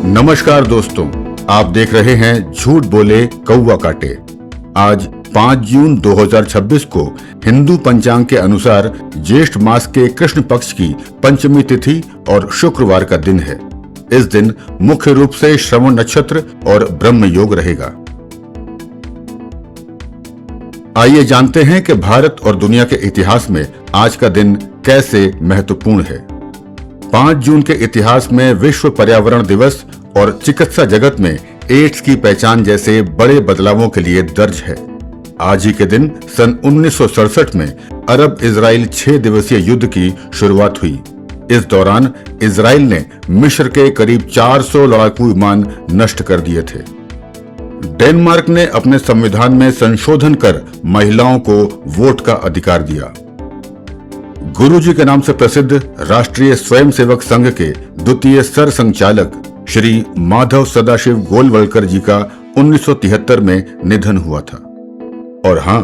नमस्कार दोस्तों, आप देख रहे हैं झूठ बोले कौवा काटे। आज 5 जून 2026 को हिंदू पंचांग के अनुसार ज्येष्ठ मास के कृष्ण पक्ष की पंचमी तिथि और शुक्रवार का दिन है। इस दिन मुख्य रूप से श्रवण नक्षत्र और ब्रह्म योग रहेगा। आइए जानते हैं कि भारत और दुनिया के इतिहास में आज का दिन कैसे महत्वपूर्ण है। 5 जून के इतिहास में विश्व पर्यावरण दिवस और चिकित्सा जगत में एड्स की पहचान जैसे बड़े बदलावों के लिए दर्ज है। आज ही के दिन सन 1967 में अरब इजराइल 6 दिवसीय युद्ध की शुरुआत हुई। इस दौरान इजराइल ने मिस्र के करीब 400 लड़ाकू विमान नष्ट कर दिए थे। डेनमार्क ने अपने संविधान में संशोधन कर महिलाओं को वोट का अधिकार दिया। गुरुजी के नाम से प्रसिद्ध राष्ट्रीय स्वयंसेवक संघ के द्वितीय सर संचालक श्री माधव सदाशिव गोलवलकर जी का 1973 में निधन हुआ था। और हाँ,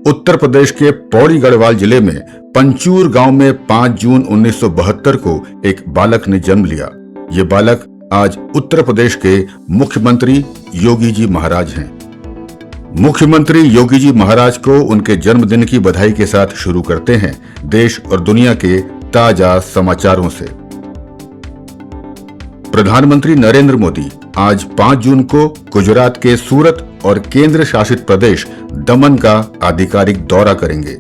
उत्तर प्रदेश के पौड़ी गढ़वाल जिले में पंचूर गांव में 5 जून 1972 को एक बालक ने जन्म लिया। ये बालक आज उत्तर प्रदेश के मुख्यमंत्री योगी जी महाराज हैं। मुख्यमंत्री योगी जी महाराज को उनके जन्मदिन की बधाई के साथ शुरू करते हैं देश और दुनिया के ताजा समाचारों से। प्रधानमंत्री नरेंद्र मोदी आज 5 जून को गुजरात के सूरत और केंद्र शासित प्रदेश दमन का आधिकारिक दौरा करेंगे।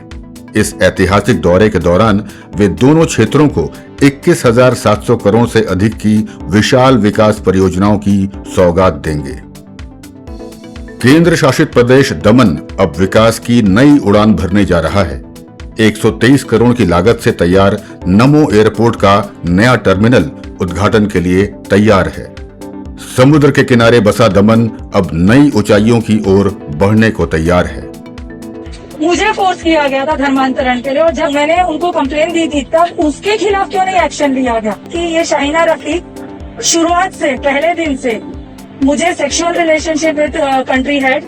इस ऐतिहासिक दौरे के दौरान वे दोनों क्षेत्रों को 21,700 करोड़ से अधिक की विशाल विकास परियोजनाओं की सौगात देंगे। केंद्र शासित प्रदेश दमन अब विकास की नई उड़ान भरने जा रहा है। 123 करोड़ की लागत से तैयार नमो एयरपोर्ट का नया टर्मिनल उद्घाटन के लिए तैयार है। समुद्र के किनारे बसा दमन अब नई ऊंचाइयों की ओर बढ़ने को तैयार है। मुझे फोर्स किया गया था धर्मांतरण के लिए, और जब मैंने उनको कंप्लेन दी थी तब उसके खिलाफ क्यों नहीं एक्शन लिया गया कि ये शाहीना रफीक शुरुआत से पहले दिन से मुझे sexual relationship with country head,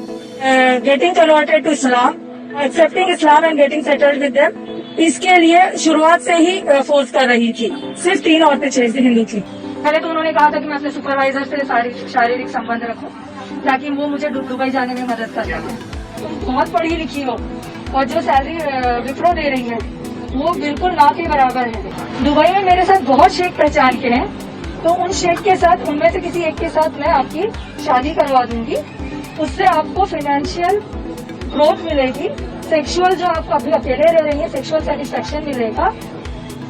getting converted to Islam, accepting Islam and getting settled with them, इसके लिए शुरुआत से ही फोर्स कर रही थी। सिर्फ 3 औरतें 6 हिंदू थी। पहले तो उन्होंने कहा था कि मैं अपने सुपरवाइजर से शारीरिक संबंध रखूं ताकि वो मुझे दुबई जाने में मदद कर सके। बहुत पढ़ी लिखी हो और जो सैलरी विप्रो दे रही है वो बिल्कुल ना के बराबर है। दुबई में मेरे साथ बहुत शेख पहचान के हैं, तो उन शेख के साथ, उनमें से किसी एक के साथ मैं आपकी शादी करवा दूंगी। उससे आपको फाइनेंशियल ग्रोथ मिलेगी, सेक्सुअल जो आप अभी अकेले रह रही है सेक्सुअल सेटिस्फेक्शन मिलेगा,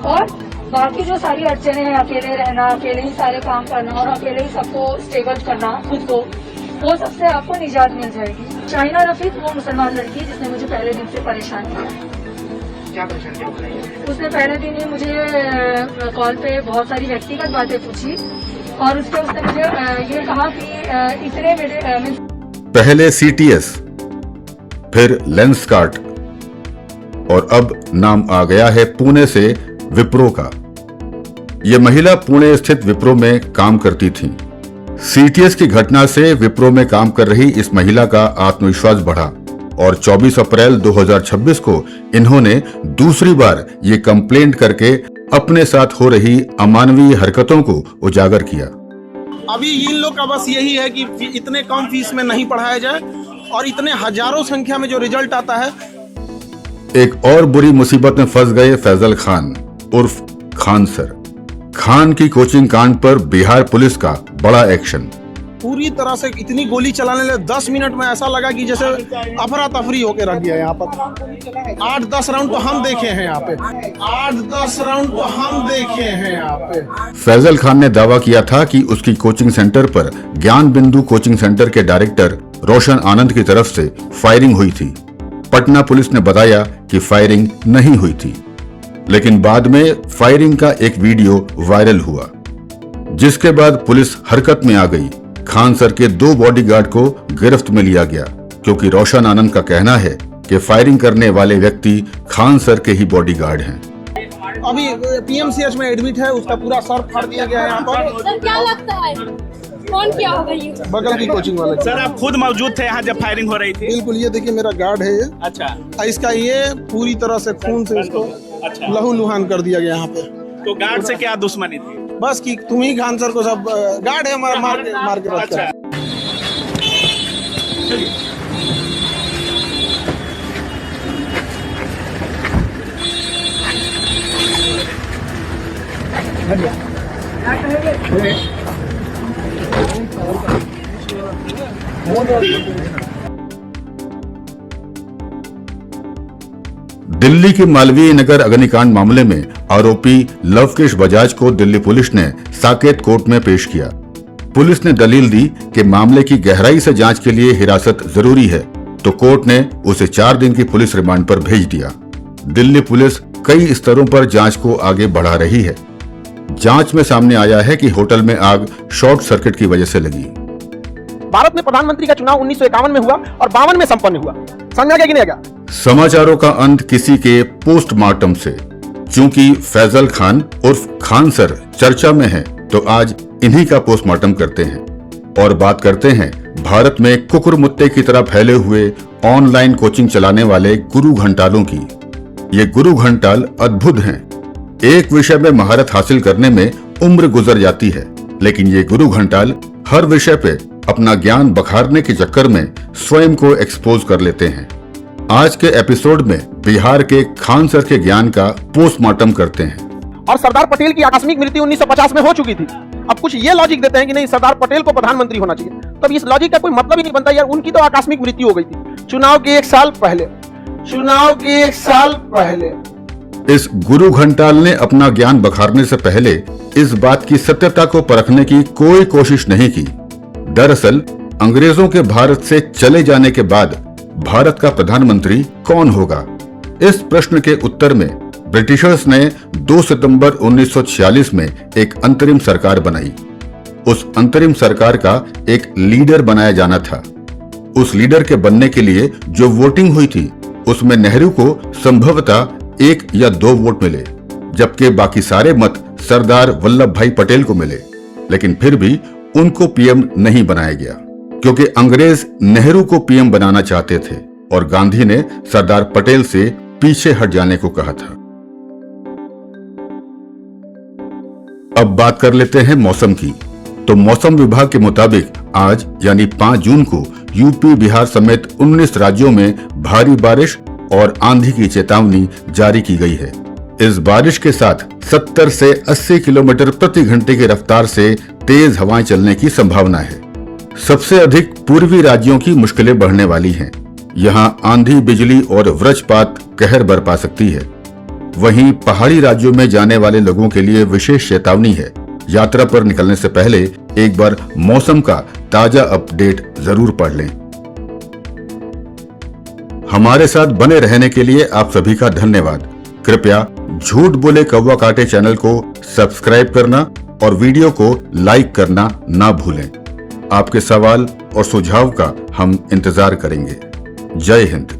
और बाकी जो सारी अड़चने हैं, अकेले रहना, अकेले ही सारे काम करना और अकेले ही सबको स्टेबल करना खुद को, वो सबसे आपको निजात मिल जाएगी। शाहीना रफीक वो मुसलमान लड़की जिसने मुझे पहले दिन से परेशान किया। उसने पहले दिन ही मुझे कॉल पे बहुत सारी व्यक्तिगत बातें पूछी और उसने मुझे ये कहा कि इतने मेरे पहले CTS, फिर लेंसकार्ट और अब नाम आ गया है पुणे से विप्रो का। ये महिला पुणे स्थित विप्रो में काम करती थी। CTS की घटना से विप्रो में काम कर रही इस महिला का आत्मविश्वास बढ़ा और 24 अप्रैल 2026 को इन्होंने दूसरी बार ये कंप्लेंट करके अपने साथ हो रही अमानवीय हरकतों को उजागर किया। अभी इन लोग का बस यही है कि इतने कम फीस में नहीं पढ़ाया जाए और इतने हजारों संख्या में जो रिजल्ट आता है। एक और बुरी मुसीबत में फंस गए फैजल खान उर्फ खान सर। खान की कोचिंग कांड पर बिहार पुलिस का बड़ा एक्शन। पूरी तरह से इतनी गोली चलाने लगे, 10 मिनट में ऐसा लगा कि जैसे अफरा तफरी होके रख दिया। यहाँ पर 8-10 राउंड तो हम देखे हैं यहाँ पे, 8-10 राउंड तो हम देखे हैं यहाँ पे। फैजल खान ने दावा किया था कि उसकी कोचिंग सेंटर पर ज्ञान बिंदु कोचिंग सेंटर के डायरेक्टर रोशन आनंद की तरफ से फायरिंग हुई थी। पटना पुलिस ने बताया कि फायरिंग नहीं हुई थी, लेकिन बाद में फायरिंग का एक वीडियो वायरल हुआ, जिसके बाद पुलिस हरकत में आ गई। खान सर के 2 बॉडीगार्ड को गिरफ्त में लिया गया, क्योंकि रोशन आनंद का कहना है कि फायरिंग करने वाले व्यक्ति खान सर के ही बॉडीगार्ड हैं। अभी PMCH में एडमिट है, उसका पूरा सर फाड़ दिया गया है यहाँ पर। सर क्या लगता है कौन क्या होगा ये? बगल की कोचिंग वाले। सर आप खुद मौजूद थे यहाँ जब फायरिंग हो रही थी? बिल्कुल, ये देखिए मेरा गार्ड है ये। अच्छा। इसका ये पूरी तरह से खून से इसको अच्छा। लहू लुहान कर दिया गया यहाँ पे। तो गार्ड से क्या दुश्मनी थी? बस कि तुम ही खान सर को सब गार्ड है मार के रखते हैं। दिल्ली के मालवीय नगर अग्निकांड मामले में आरोपी लवकेश बजाज को दिल्ली पुलिस ने साकेत कोर्ट में पेश किया। पुलिस ने दलील दी कि मामले की गहराई से जांच के लिए हिरासत जरूरी है, तो कोर्ट ने उसे 4 दिन की पुलिस रिमांड पर भेज दिया। दिल्ली पुलिस कई स्तरों पर जांच को आगे बढ़ा रही है। जांच में सामने आया है कि होटल में आग शॉर्ट सर्किट की वजह से लगी। भारत में प्रधानमंत्री का चुनाव 1951 में हुआ और 52 में संपन्न हुआ। समझा गया कि नहीं गया? समाचारों का अंत किसी के पोस्टमार्टम से। चूंकि फैजल खान उर्फ खान सर चर्चा में है, तो आज इन्हीं का पोस्टमार्टम करते हैं और बात करते हैं भारत में कुकुरमुत्ते की तरह फैले हुए ऑनलाइन कोचिंग चलाने वाले गुरु घंटालों की। ये गुरु घंटाल अद्भुत हैं। एक विषय में महारत हासिल करने में उम्र गुजर जाती है, लेकिन ये गुरु घंटाल हर विषय पे अपना ज्ञान बखारने के चक्कर में स्वयं को एक्सपोज कर लेते हैं। आज के एपिसोड में बिहार के खान सर के ज्ञान का पोस्टमार्टम करते हैं। और सरदार पटेल की आकस्मिक मृत्यु 1950 में हो चुकी थी। अब कुछ ये लॉजिक देते हैं कि नहीं, सरदार पटेल को प्रधानमंत्री होना चाहिए। तब इस लॉजिक का कोई मतलब ही नहीं बनता यार। उनकी तो आकस्मिक मृत्यु हो गई थी चुनाव के 1 साल पहले। इस गुरु घंटाल ने अपना ज्ञान बखारने से पहले इस बात की सत्यता को परखने की कोई कोशिश नहीं की। दरअसल अंग्रेजों के भारत से चले जाने के बाद भारत का प्रधानमंत्री कौन होगा? इस प्रश्न के उत्तर में ब्रिटिशर्स ने 2 सितंबर 1946 में एक अंतरिम सरकार बनाई। उस अंतरिम सरकार का एक लीडर बनाया जाना था। उस लीडर के बनने के लिए जो वोटिंग हुई थी, उसमें नेहरू को संभवतः 1 या 2 वोट मिले, जबकि बाकी सारे मत सरदार वल्लभ भाई पटेल को मिले। लेकिन फिर भी उनको पीएम नहीं बनाया गया, क्योंकि अंग्रेज नेहरू को पीएम बनाना चाहते थे और गांधी ने सरदार पटेल से पीछे हट जाने को कहा था। अब बात कर लेते हैं मौसम की। तो मौसम विभाग के मुताबिक आज यानी 5 जून को यूपी, बिहार समेत 19 राज्यों में भारी बारिश और आंधी की चेतावनी जारी की गई है। इस बारिश के साथ 70 से 80 किलोमीटर प्रति घंटे की रफ्तार से तेज हवाएं चलने की संभावना है। सबसे अधिक पूर्वी राज्यों की मुश्किलें बढ़ने वाली हैं। यहां आंधी, बिजली और वज्रपात कहर बरपा सकती है। वहीं पहाड़ी राज्यों में जाने वाले लोगों के लिए विशेष चेतावनी है। यात्रा पर निकलने से पहले एक बार मौसम का ताजा अपडेट जरूर पढ़ लें। हमारे साथ बने रहने के लिए आप सभी का धन्यवाद। कृपया झूठ बोले कौवा काटे चैनल को सब्सक्राइब करना और वीडियो को लाइक करना ना भूलें। आपके सवाल और सुझाव का हम इंतजार करेंगे। जय हिंद।